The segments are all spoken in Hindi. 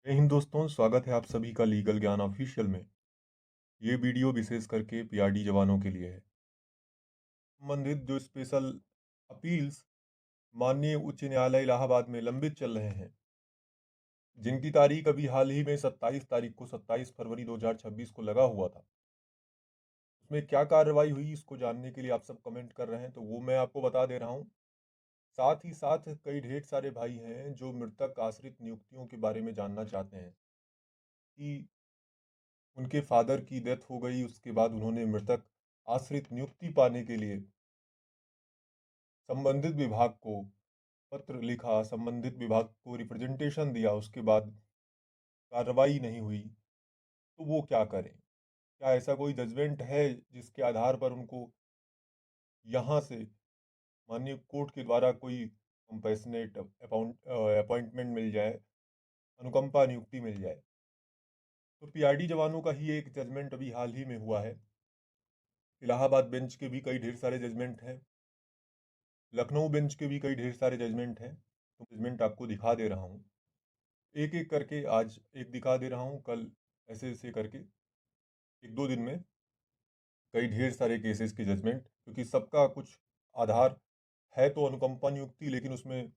जय हिंद दोस्तों, स्वागत है आप सभी का लीगल ज्ञान ऑफिशियल में। ये वीडियो विशेष करके पीआरडी जवानों के लिए है। संबंधित जो स्पेशल अपील्स माननीय उच्च न्यायालय इलाहाबाद में लंबित चल रहे हैं, जिनकी तारीख अभी हाल ही में 27 तारीख को 27 फरवरी 2026 को लगा हुआ था, उसमें क्या कार्रवाई हुई इसको जानने के लिए आप सब कमेंट कर रहे हैं, तो वो मैं आपको बता दे रहा हूँ। साथ ही साथ कई ढेर सारे भाई हैं जो मृतक आश्रित नियुक्तियों के बारे में जानना चाहते हैं कि उनके फादर की डेथ हो गई, उसके बाद उन्होंने मृतक आश्रित नियुक्ति पाने के लिए संबंधित विभाग को पत्र लिखा, संबंधित विभाग को रिप्रेजेंटेशन दिया, उसके बाद कार्रवाई नहीं हुई, तो वो क्या करें? क्या ऐसा कोई जजमेंट है जिसके आधार पर उनको यहाँ से माननीय कोर्ट के द्वारा कोई कंपैशनेट अपॉइंटमेंट मिल जाए, अनुकंपा नियुक्ति मिल जाए? तो पीआरडी जवानों का ही एक जजमेंट अभी हाल ही में हुआ है। इलाहाबाद बेंच के भी कई ढेर सारे जजमेंट हैं, लखनऊ बेंच के भी कई ढेर सारे जजमेंट हैं। तो जजमेंट आपको दिखा दे रहा हूँ, एक एक करके। आज एक दिखा दे रहा हूँ, कल ऐसे ऐसे करके एक दो दिन में कई ढेर सारे केसेस की जजमेंट, क्योंकि सबका कुछ आधार है तो अनुकंपा नियुक्ति, लेकिन उसमें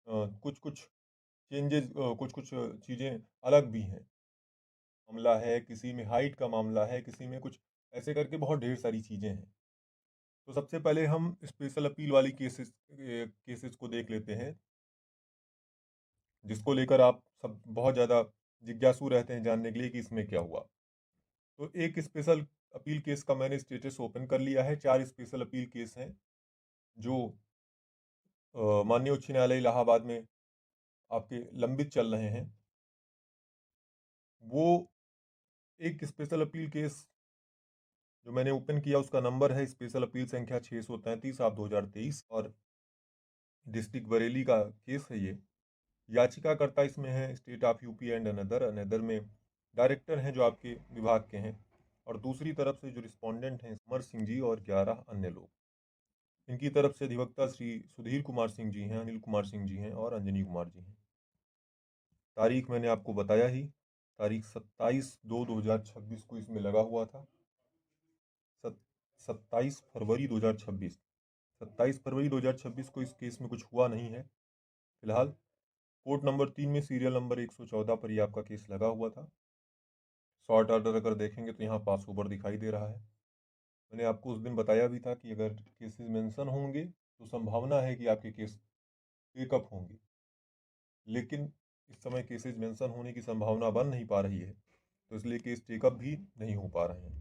कुछ कुछ चेंजेस, कुछ कुछ चीज़ें अलग भी हैं। मामला है, किसी में हाइट का मामला है, किसी में कुछ, ऐसे करके बहुत ढेर सारी चीज़ें हैं। तो सबसे पहले हम स्पेशल अपील वाली केसेस को देख लेते हैं, जिसको लेकर आप सब बहुत ज़्यादा जिज्ञासु रहते हैं जानने के लिए कि इसमें क्या हुआ। तो एक स्पेशल अपील केस का मैंने स्टेटस ओपन कर लिया है। 4 स्पेशल अपील केस हैं जो माननीय उच्च न्यायालय इलाहाबाद में आपके लंबित चल रहे हैं। वो एक स्पेशल अपील केस जो मैंने ओपन किया, उसका नंबर है स्पेशल अपील संख्या 633 आप 2023, और डिस्ट्रिक्ट बरेली का केस है ये। याचिकाकर्ता इसमें है state of UP and another. Another में डायरेक्टर हैं जो आपके विभाग के हैं, और दूसरी तरफ से जो रिस्पोंडेंट हैं अमर सिंह जी और 11 अन्य लोग। इनकी तरफ से अधिवक्ता श्री सुधीर कुमार सिंह जी हैं, अनिल कुमार सिंह जी हैं और अंजनी कुमार जी हैं। तारीख मैंने आपको बताया ही, तारीख 27/2/2026 को इसमें लगा हुआ था। 27 फरवरी 2026, 27 फरवरी 2026 को इस केस में कुछ हुआ नहीं है फिलहाल। कोर्ट नंबर 3 में सीरियल नंबर 114 पर यह आपका केस लगा हुआ था। शॉर्ट ऑर्डर अगर देखेंगे तो यहाँ पास ओवर दिखाई दे रहा है। मैंने आपको उस दिन बताया भी था कि अगर केसेस मेंशन होंगे तो संभावना है कि आपके केस टेकअप होंगे, लेकिन इस समय केसेस मेंशन होने की संभावना बन नहीं पा रही है, तो इसलिए केस टेकअप भी नहीं हो पा रहे हैं।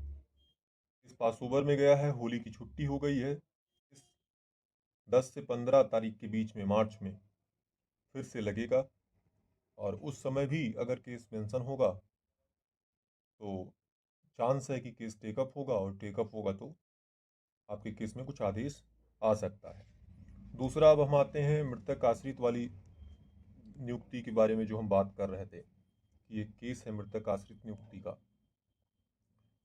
इस पास ओवर में गया है, होली की छुट्टी हो गई है। इस 10 से 15 तारीख के बीच में, मार्च में फिर से लगेगा, और उस समय भी अगर केस मेंशन होगा तो चांस है कि केस टेकअप होगा, और टेकअप होगा तो आपके केस में कुछ आदेश आ सकता है। दूसरा, अब हम आते हैं मृतक आश्रित वाली नियुक्ति के बारे में जो हम बात कर रहे थे कि ये केस है मृतक आश्रित नियुक्ति का,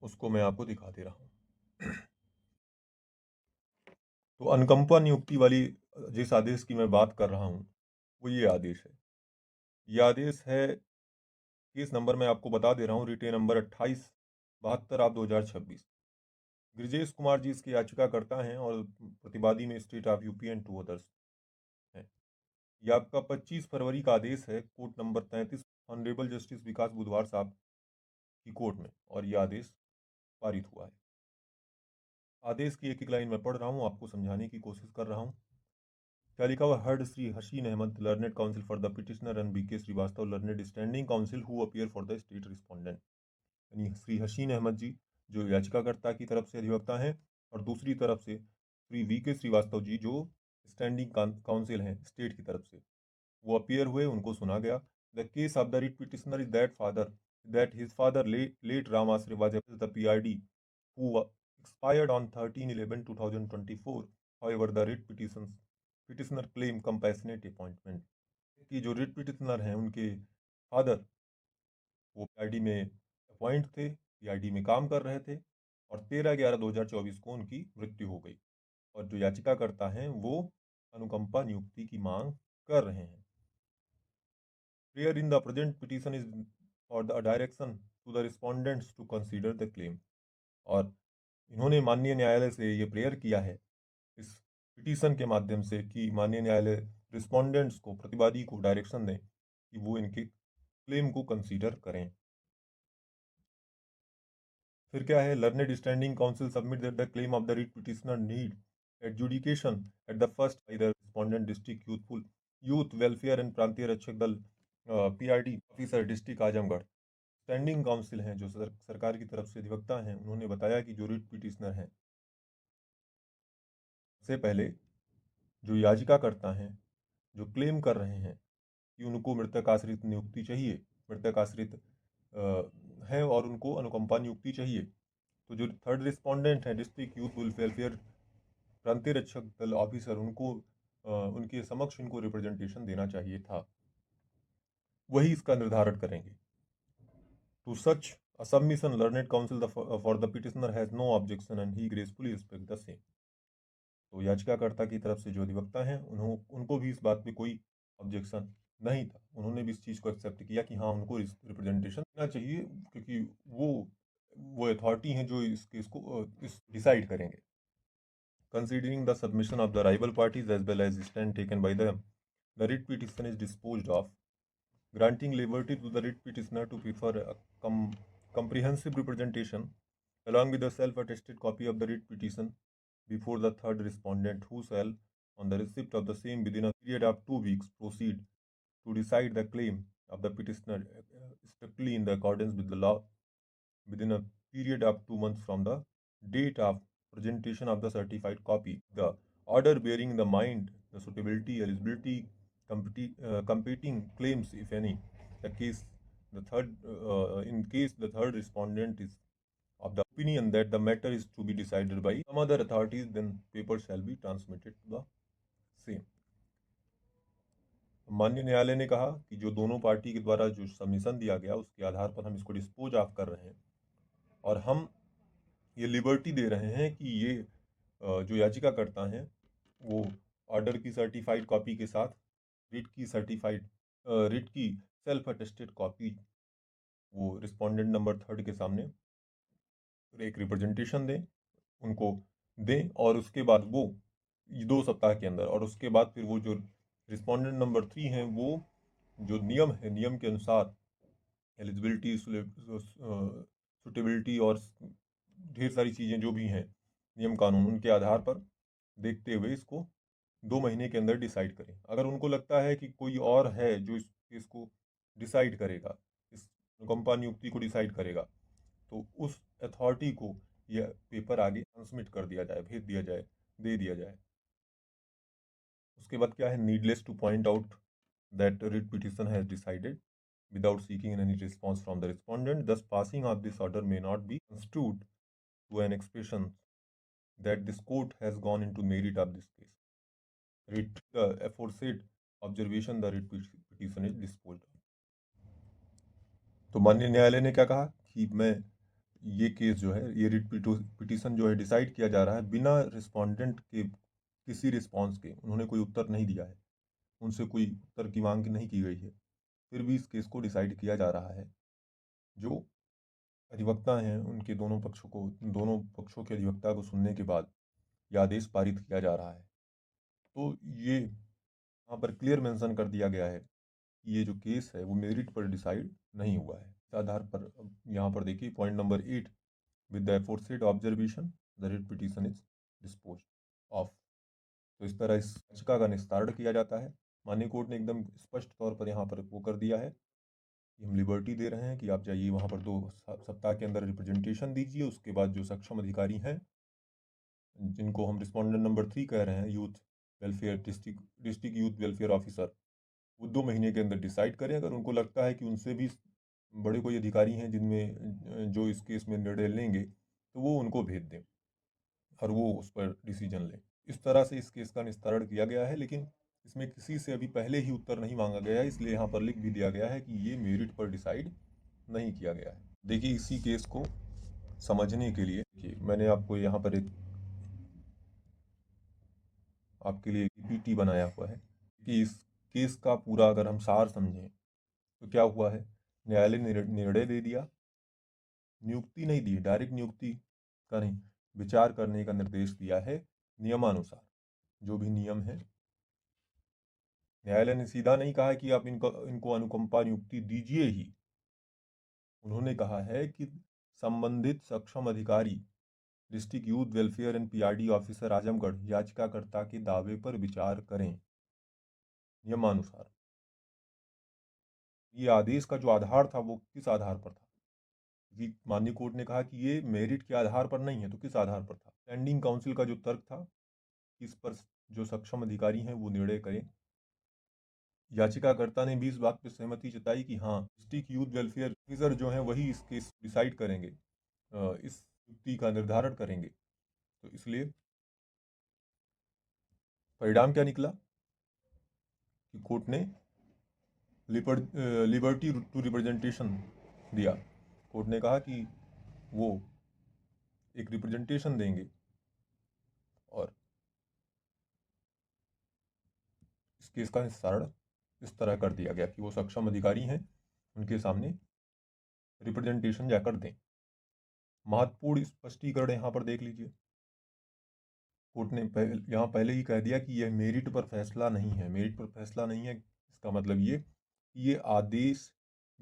उसको मैं आपको दिखा दे रहा हूँ। तो अनुकंपा नियुक्ति वाली जिस आदेश की मैं बात कर रहा हूँ वो ये आदेश है। ये आदेश है, केस नंबर मैं आपको बता दे रहा हूँ, रिटेन नंबर 2872 आप 2026। ब्रिजेश कुमार जी इसके याचिकाकर्ता हैं, और प्रतिवादी में state of UP and 2 others हैं। ये आपका 25 फरवरी का आदेश है, कोर्ट नंबर 33, ऑनरेबल जस्टिस विकास बुधवार साहब की कोर्ट में, और ये आदेश पारित हुआ है। आदेश की एक एक लाइन मैं पढ़ रहा हूँ, आपको समझाने की कोशिश कर रहा हूँ। क्या लिखा हुआ? Heard Shri Haseen Ahmad, learned counsel for the petitioner, and BK Srivastava, learned standing counsel who appear for the state respondent. यानी श्री हसीन अहमद जी जो याचिकाकर्ता की तरफ से अधिवक्ता हैं, और दूसरी तरफ से श्री वी के श्रीवास्तव जी जो स्टैंडिंग काउंसिल हैं स्टेट की तरफ से, वो अपीयर हुए, उनको सुना गया। The case of the writ petitioner is that his father late Ram Ashray was the PRD who expired on 13/11/2024. However, the writ petitioner claim compassionate appointment कि जो रिट पिटिशनर हैं उनके फादर वो पीआरडी में अपॉइंट थे, पीआरडी में काम कर रहे थे, और 13/11/2024 को उनकी मृत्यु हो गई, और जो याचिकाकर्ता हैं वो अनुकंपा नियुक्ति की मांग कर रहे हैं। Prayer in the present petition is for the direction to the respondents to consider the claim. और इन्होंने माननीय न्यायालय से ये प्रेयर किया है इस पिटीशन के माध्यम से कि माननीय न्यायालय रिस्पोंडेंट्स को, प्रतिवादी को डायरेक्शन दें कि वो इनके क्लेम को कंसीडर करें। फिर क्या है, learned standing council submit that the claim of the writ petitioner need adjudication at the first by the respondent district youth welfare and प्रांतीय रक्षक दल PRD officer district Azamgarh. Standing council हैं जो सरकार की तरफ से अधिवक्ता हैं, उन्होंने बताया कि जो रिट पिटिशनर हैं से पहले जो याचिका करता हैं, जो क्लेम कर रहे हैं कि उनको मृतक आश्रित नियुक्ति चाहिए, मृतक आश्रित हैं और उनको अनुकंपा नियुक्ति चाहिए, तो जो थर्ड रिस्पोंडेंट है डिस्ट्रिक्ट यूथ वेलफेयर प्रांतीय रक्षक दल ऑफिसर, उनको उनके समक्ष इनको रिप्रेजेंटेशन देना चाहिए था, वही इसका निर्धारण करेंगे। To such a submission learned counsel for the petitioner has no objection and he gracefully respect the same। तो याचिकाकर्ता की तरफ से जो अधिवक्ता हैं उनको भी इस बात में कोई ऑब्जेक्शन नहीं था, उन्होंने भी इस चीज़ को एक्सेप्ट किया कि हाँ उनको रिप्रेजेंटेशन देना चाहिए, क्योंकि वो अथॉरिटी हैं जो इस केस को डिसाइड करेंगे। Considering the submission of the rival parties as well as the stand taken by them, the writ petition is disposed of, granting liberty to the writ petitioner to prefer a comprehensive representation along with a self-attested copy of the writ petition before the third respondent, who shall, on the receipt of the same within a period of 2 weeks, proceed to decide the claim of the petitioner strictly in the accordance with the law within a period of 2 months from the date of presentation of the certified copy. The order bearing in the mind the suitability, eligibility, competing claims, if any, in case the third respondent is of the opinion that the matter is to be decided by some other authorities, then paper shall be transmitted to the same। माननीय न्यायालय ने कहा कि जो दोनों पार्टी के द्वारा जो सबमिशन दिया गया उसके आधार पर हम इसको डिस्पोज ऑफ कर रहे हैं और हम ये लिबर्टी दे रहे हैं कि ये जो याचिका करता है वो ऑर्डर की सर्टिफाइड कॉपी के साथ रिट की सेल्फ अटेस्टेड कॉपी वो रिस्पोंडेंट नंबर 3 के सामने एक रिप्रेजेंटेशन दें, उनको दें और उसके बाद वो 2 सप्ताह के अंदर, और उसके बाद फिर वो जो रिस्पोंडेंट नंबर 3 हैं वो जो नियम है, नियम के अनुसार एलिजिबिलिटी, सुटेबिलिटी और ढेर सारी चीज़ें जो भी हैं नियम कानून, उनके आधार पर देखते हुए इसको 2 महीने के अंदर डिसाइड करें। अगर उनको लगता है कि कोई और है जो इस केस को डिसाइड करेगा, इस अनुकंपा नियुक्ति को डिसाइड करेगा, तो उस अथॉरिटी को यह पेपर आगे ट्रांसमिट कर दिया जाए, भेज दिया जाए, दे दिया जाए। उसके बाद क्या है, needless two point out that writ petition has decided without seeking any response from the respondent, thus passing of this order may not be construed to an expression that this court has gone into merit of this case. Read the aforesaid observation, the writ petition is disposed of। तो माननीय न्यायालय ने क्या कहा कि मैं ये केस जो है, ये रिट पिटीशन जो है डिसाइड किया जा रहा है बिना रिस्पोंडेंट के किसी रिस्पांस के, उन्होंने कोई उत्तर नहीं दिया है, उनसे कोई उत्तर की मांग नहीं की गई है, फिर भी इस केस को डिसाइड किया जा रहा है। जो अधिवक्ता हैं उनके दोनों पक्षों के अधिवक्ता को सुनने के बाद यह आदेश पारित किया जा रहा है। तो ये यहाँ पर क्लियर मेंशन कर दिया गया है कि ये जो केस है वो मेरिट पर डिसाइड नहीं हुआ है। इस आधार पर यहाँ पर देखिए point number 8, with the aforesaid observation the writ petition is disposed of. तो इस तरह इस याचिका का निस्तारण किया जाता है। माननीय कोर्ट ने एकदम स्पष्ट तौर पर यहाँ पर वो कर दिया है कि हम लिबर्टी दे रहे हैं कि आप जाइए वहाँ पर 2 सप्ताह के अंदर रिप्रेजेंटेशन दीजिए। उसके बाद जो सक्षम अधिकारी हैं, जिनको हम रिस्पोंडेंट नंबर 3 कह रहे हैं, youth welfare district youth welfare officer, वो 2 महीने के अंदर डिसाइड करें। अगर उनको लगता है कि उनसे भी बड़े कोई अधिकारी हैं जिनमें जो इस केस में निर्णय लेंगे, तो वो उनको भेज दें और वो उस पर डिसीजन लें। इस तरह से इस केस का निस्तारण किया गया है, लेकिन इसमें किसी से अभी पहले ही उत्तर नहीं मांगा गया है, इसलिए यहाँ पर लिख भी दिया गया है कि ये मेरिट पर डिसाइड नहीं किया गया है। देखिए इसी केस को समझने के लिए देखिए मैंने आपको यहाँ पर एक आपके लिए पीपीटी बनाया हुआ है कि इस केस का पूरा अगर हम सार समझें तो क्या हुआ है, न्यायालय ने निर्णय दे दिया, नियुक्ति नहीं दी, डायरेक्ट नियुक्ति का नहीं, विचार करने का निर्देश दिया है नियमानुसार, जो भी नियम है। न्यायालय ने सीधा नहीं कहा कि आप इनको अनुकंपा नियुक्ति दीजिए ही। उन्होंने कहा है कि संबंधित सक्षम अधिकारी district youth welfare and PRD officer Azamgarh याचिकाकर्ता के दावे पर विचार करें नियमानुसार। ये आदेश का जो आधार था वो किस आधार पर था, क्योंकि माननीय कोर्ट ने कहा कि ये मेरिट के आधार पर नहीं है, तो किस आधार पर था। स्टैंडिंग काउंसिल का जो तर्क था, इस पर जो सक्षम अधिकारी हैं वो निर्णय करें। याचिकाकर्ता ने भी इस बात पर सहमति जताई कि हाँ, डिस्ट्रिक्ट यूथ वेलफेयर ऑफिसर जो हैं वही इस केस डिसाइड करेंगे, इस युक्ति का निर्धारण करेंगे। तो इसलिए परिणाम क्या निकला कि कोर्ट ने लिबर्टी टू रिप्रेजेंटेशन दिया। कोर्ट ने कहा कि वो एक रिप्रेजेंटेशन देंगे और इस केस का निस्तारण इस तरह कर दिया गया कि वो सक्षम अधिकारी हैं, उनके सामने रिप्रेजेंटेशन जाकर दें। महत्वपूर्ण स्पष्टीकरण यहाँ पर देख लीजिए। कोर्ट ने यहाँ पहले ही कह दिया कि यह मेरिट पर फैसला नहीं है। मेरिट पर फैसला नहीं है, इसका मतलब ये आदेश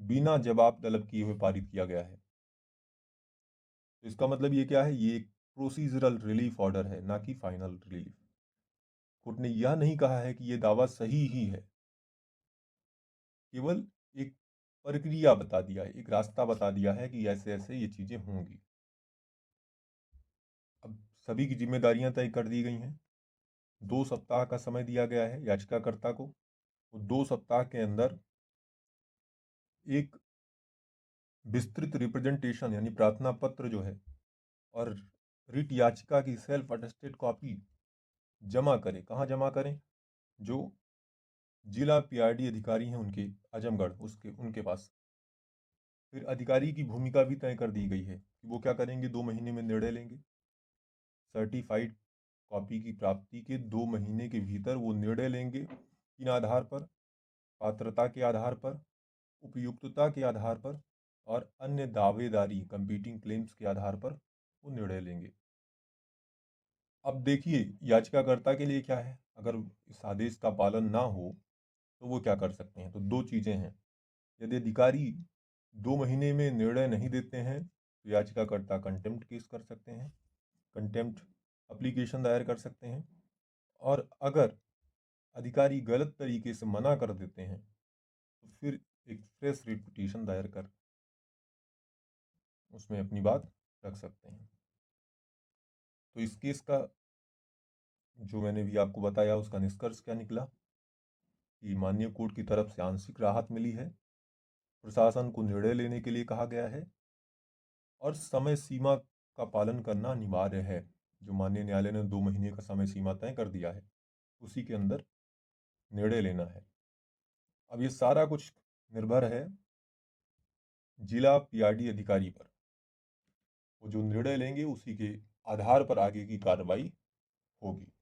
बिना जवाब तलब किए हुए पारित किया गया है। तो इसका मतलब ये क्या है, ये एक प्रोसीजरल रिलीफ ऑर्डर है, ना कि फाइनल रिलीफ। कोर्ट ने यह नहीं कहा है कि ये दावा सही ही है, केवल एक प्रक्रिया बता दिया है, एक रास्ता बता दिया है कि ऐसे ऐसे ये चीजें होंगी। अब सभी की जिम्मेदारियां तय कर दी गई हैं। 2 सप्ताह का समय दिया गया है याचिकाकर्ता को। वो 2 सप्ताह के अंदर एक विस्तृत रिप्रेजेंटेशन यानी प्रार्थना पत्र जो है और रिट याचिका की सेल्फ अटेस्टेड कॉपी जमा करें। कहाँ जमा करें? जो जिला पीआरडी अधिकारी हैं उनके आजमगढ़, उनके पास। फिर अधिकारी की भूमिका भी तय कर दी गई है कि वो क्या करेंगे, 2 महीने में निर्णय लेंगे। सर्टिफाइड कॉपी की प्राप्ति के 2 महीने के भीतर वो निर्णय लेंगे। किन आधार पर? पात्रता के आधार पर, उपयुक्तता के आधार पर और अन्य दावेदारी कंपीटिंग क्लेम्स के आधार पर वो निर्णय लेंगे। अब देखिए याचिकाकर्ता के लिए क्या है, अगर इस आदेश का पालन ना हो तो वो क्या कर सकते हैं। तो 2 चीज़ें हैं। यदि अधिकारी 2 महीने में निर्णय नहीं देते हैं तो याचिकाकर्ता कंटेम्प्ट केस कर सकते हैं, कंटेम्प्ट एप्लीकेशन दायर कर सकते हैं। और अगर अधिकारी गलत तरीके से मना कर देते हैं तो फिर एक फ्रेश रिट पिटीशन दायर कर उसमें अपनी बात रख सकते हैं। तो इस केस का जो मैंने भी आपको बताया उसका निष्कर्ष क्या निकला कि माननीय कोर्ट की तरफ से आंशिक राहत मिली है, प्रशासन को निर्णय लेने के लिए कहा गया है और समय सीमा का पालन करना अनिवार्य है। जो माननीय न्यायालय ने 2 महीने का समय सीमा तय कर दिया है उसी के अंदर निर्णय लेना है। अब ये सारा कुछ निर्भर है जिला पीआरडी अधिकारी पर। वो जो निर्णय लेंगे उसी के आधार पर आगे की कार्रवाई होगी।